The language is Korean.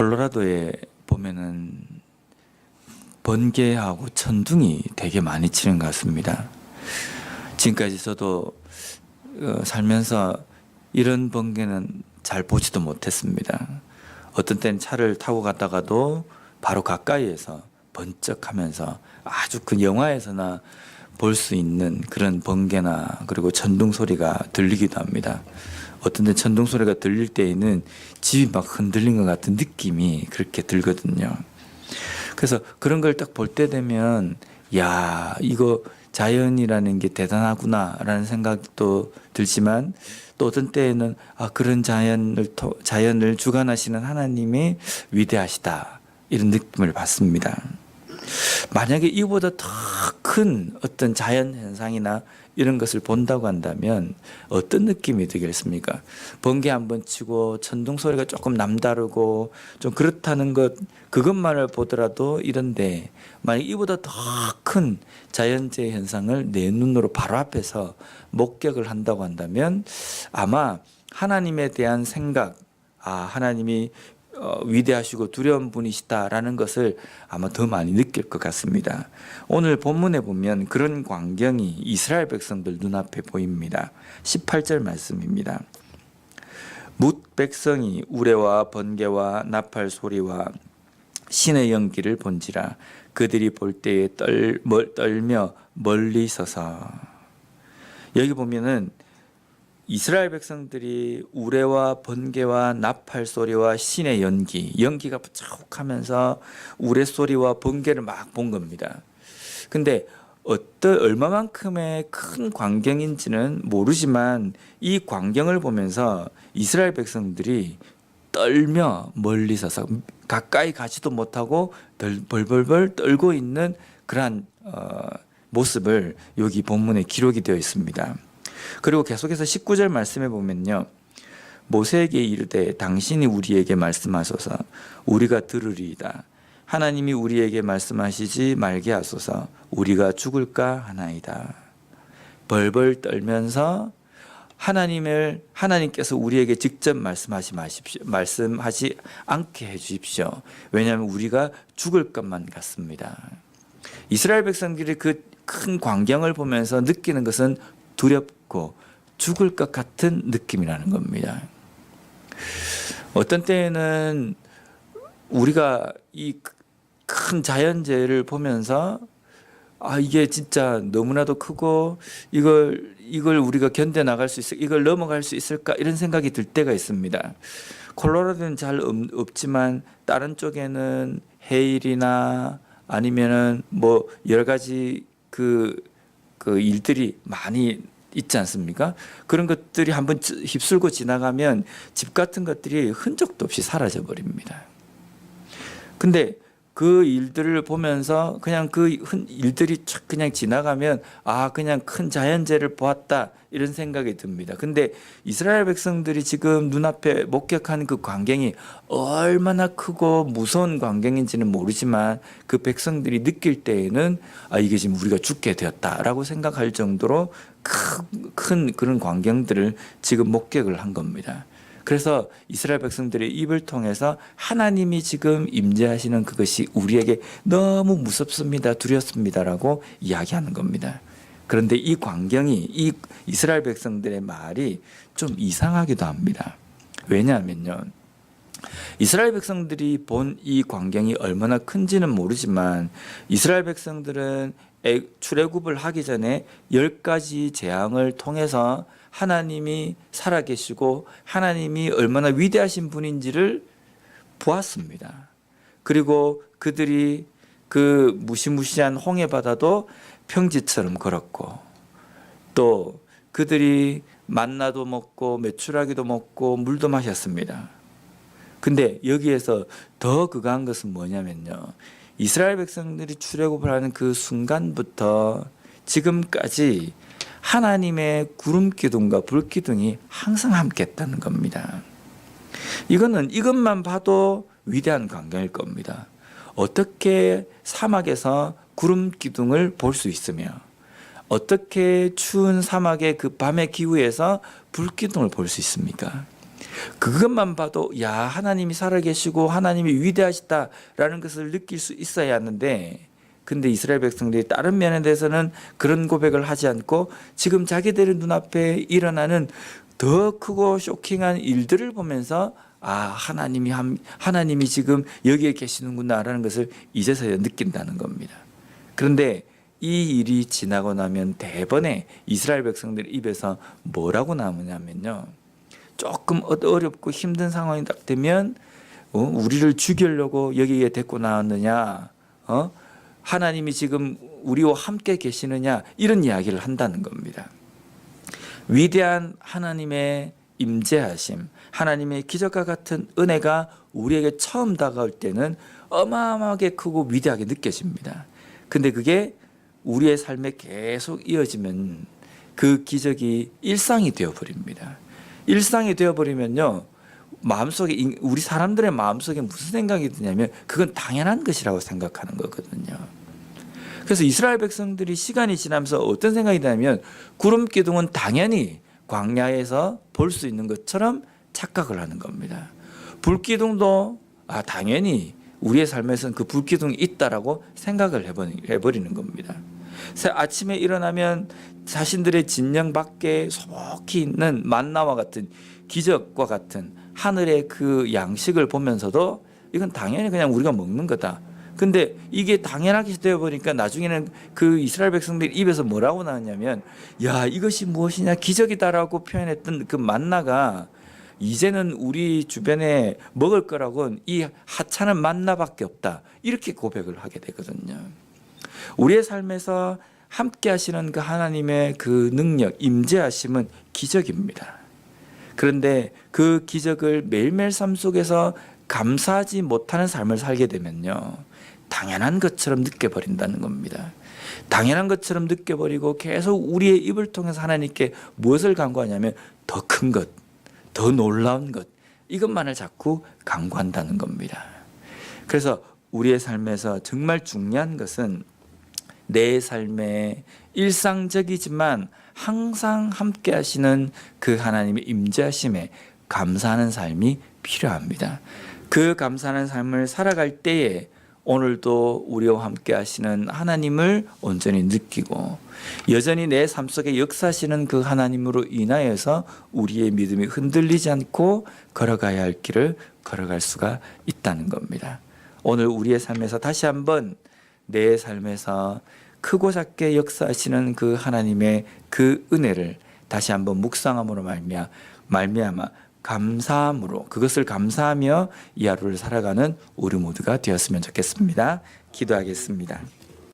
콜로라도에 보면은 번개하고 천둥이 되게 많이 치는 것 같습니다. 지금까지 저도 살면서 이런 번개는 잘 보지도 못했습니다. 어떤 때는 차를 타고 가다가도 바로 가까이에서 번쩍하면서 아주 그 영화에서나 볼 수 있는 그런 번개나 그리고 천둥 소리가 들리기도 합니다. 어떤 때 천둥 소리가 들릴 때에는 집이 막 흔들린 것 같은 느낌이 그렇게 들거든요. 그래서 그런 걸 딱 볼 때 되면 야, 이거 자연이라는 게 대단하구나라는 생각도 들지만 또 어떤 때에는 그런 자연을 주관하시는 하나님이 위대하시다 이런 느낌을 받습니다. 만약에 이보다 더 큰 어떤 자연 현상이나 이런 것을 본다고 한다면 어떤 느낌이 들겠습니까? 번개 한번 치고 천둥 소리가 조금 남다르고 좀 그렇다는 것 그것만을 보더라도 이런데 만약 이보다 더 큰 자연재해 현상을 내 눈으로 바로 앞에서 목격을 한다고 한다면 아마 하나님에 대한 생각, 하나님이 위대하시고 두려운 분이시다라는 것을 아마 더 많이 느낄 것 같습니다. 오늘 본문에 보면 그런 광경이 이스라엘 백성들 눈앞에 보입니다. 18절 말씀입니다. 뭇 백성이 우레와 번개와 나팔 소리와 신의 연기를 본지라 그들이 볼 때에 떨며 멀리 서서. 여기 보면은 이스라엘 백성들이 우레와 번개와 나팔 소리와 신의 연기가 부쩍하면서 우레 소리와 번개를 막 본 겁니다. 근데 얼마만큼의 큰 광경인지는 모르지만 이 광경을 보면서 이스라엘 백성들이 떨며 멀리 서서 가까이 가지도 못하고 벌벌벌 떨고 있는 그러한 모습을 여기 본문에 기록이 되어 있습니다. 그리고 계속해서 19절 말씀해 보면요. 모세에게 이르되 당신이 우리에게 말씀하소서 우리가 들으리이다. 하나님이 우리에게 말씀하시지 말게 하소서 우리가 죽을까 하나이다. 벌벌 떨면서 하나님께서 우리에게 직접 말씀하지 않게 해 주십시오. 왜냐하면 우리가 죽을 것만 같습니다. 이스라엘 백성들이 그 큰 광경을 보면서 느끼는 것은 두렵고 죽을 것 같은 느낌이라는 겁니다. 어떤 때에는 우리가 이 큰 자연재해를 보면서 이게 진짜 너무나도 크고 이걸 우리가 견뎌 나갈 수 있을까, 이걸 넘어갈 수 있을까 이런 생각이 들 때가 있습니다. 콜로라도는 잘 없지만 다른 쪽에는 해일이나 아니면은 뭐 여러 가지 그 일들이 많이 있지 않습니까? 그런 것들이 한번 휩쓸고 지나가면 집 같은 것들이 흔적도 없이 사라져 버립니다. 근데 그 일들을 보면서 그냥 그 일들이 촥 그냥 지나가면 그냥 큰 자연재해를 보았다 이런 생각이 듭니다. 근데 이스라엘 백성들이 지금 눈앞에 목격한 그 광경이 얼마나 크고 무서운 광경인지는 모르지만 그 백성들이 느낄 때에는 이게 지금 우리가 죽게 되었다라고 생각할 정도로 큰 그런 광경들을 지금 목격을 한 겁니다. 그래서 이스라엘 백성들의 입을 통해서 하나님이 지금 임재하시는 그것이 우리에게 너무 무섭습니다, 두렵습니다라고 이야기하는 겁니다. 그런데 이 광경이 이 이스라엘 백성들의 말이 좀 이상하기도 합니다. 왜냐하면요, 이스라엘 백성들이 본 이 광경이 얼마나 큰지는 모르지만 이스라엘 백성들은 출애굽을 하기 전에 10가지 재앙을 통해서 하나님이 살아계시고 하나님이 얼마나 위대하신 분인지를 보았습니다. 그리고 그들이 그 무시무시한 홍해 바다도 평지처럼 걸었고 또 그들이 만나도 먹고 메추라기도 먹고 물도 마셨습니다. 근데 여기에서 더 극악한 것은 뭐냐면요, 이스라엘 백성들이 출애굽을 하는 그 순간부터 지금까지 하나님의 구름 기둥과 불 기둥이 항상 함께 했다는 겁니다. 이것만 봐도 위대한 광경일 겁니다. 어떻게 사막에서 구름 기둥을 볼 수 있으며 어떻게 추운 사막의 그 밤의 기후에서 불 기둥을 볼 수 있습니까? 그것만 봐도 야, 하나님이 살아계시고 하나님이 위대하시다라는 것을 느낄 수 있어야 하는데, 근데 이스라엘 백성들이 다른 면에 대해서는 그런 고백을 하지 않고 지금 자기들의 눈앞에 일어나는 더 크고 쇼킹한 일들을 보면서 하나님이 지금 여기에 계시는구나라는 것을 이제서야 느낀다는 겁니다. 그런데 이 일이 지나고 나면 대번에 이스라엘 백성들 입에서 뭐라고 나오냐면요, 조금 어렵고 힘든 상황이 딱 되면 우리를 죽이려고 여기에 데리고 나왔느냐, 하나님이 지금 우리와 함께 계시느냐, 이런 이야기를 한다는 겁니다. 위대한 하나님의 임재하심, 하나님의 기적과 같은 은혜가 우리에게 처음 다가올 때는 어마어마하게 크고 위대하게 느껴집니다. 근데 그게 우리의 삶에 계속 이어지면 그 기적이 일상이 되어버립니다. 일상이 되어버리면요, 마음속에, 우리 사람들의 마음속에 무슨 생각이 드냐면 그건 당연한 것이라고 생각하는 거거든요. 그래서 이스라엘 백성들이 시간이 지나면서 어떤 생각이 드냐면 구름 기둥은 당연히 광야에서 볼 수 있는 것처럼 착각을 하는 겁니다. 불 기둥도 당연히 우리의 삶에서는 그 불 기둥이 있다라고 생각을 해버리는 겁니다. 아침에 일어나면 자신들의 진영 밖에 속히 있는 만나와 같은 기적과 같은 하늘의 그 양식을 보면서도 이건 당연히 그냥 우리가 먹는 거다. 근데 이게 당연하게 되어버리니까 나중에는 그 이스라엘 백성들 입에서 뭐라고 나왔냐면, 야, 이것이 무엇이냐, 기적이다라고 표현했던 그 만나가 이제는 우리 주변에 먹을 거라고는 이 하찮은 만나밖에 없다, 이렇게 고백을 하게 되거든요. 우리의 삶에서 함께 하시는 그 하나님의 그 능력, 임재하심은 기적입니다. 그런데 그 기적을 매일매일 삶 속에서 감사하지 못하는 삶을 살게 되면요, 당연한 것처럼 느껴버린다는 겁니다. 당연한 것처럼 느껴버리고 계속 우리의 입을 통해서 하나님께 무엇을 간구하냐면 더 큰 것, 더 놀라운 것, 이것만을 자꾸 간구한다는 겁니다. 그래서 우리의 삶에서 정말 중요한 것은 내 삶에 일상적이지만 항상 함께 하시는 그 하나님의 임재하심에 감사하는 삶이 필요합니다. 그 감사하는 삶을 살아갈 때에 오늘도 우리와 함께 하시는 하나님을 온전히 느끼고 여전히 내 삶 속에 역사하시는 그 하나님으로 인하여서 우리의 믿음이 흔들리지 않고 걸어가야 할 길을 걸어갈 수가 있다는 겁니다. 오늘 우리의 삶에서 다시 한번 내 삶에서 크고 작게 역사하시는 그 하나님의 그 은혜를 다시 한번 묵상함으로 말미암아 감사함으로, 그것을 감사하며 이 하루를 살아가는 우리 모두가 되었으면 좋겠습니다. 기도하겠습니다.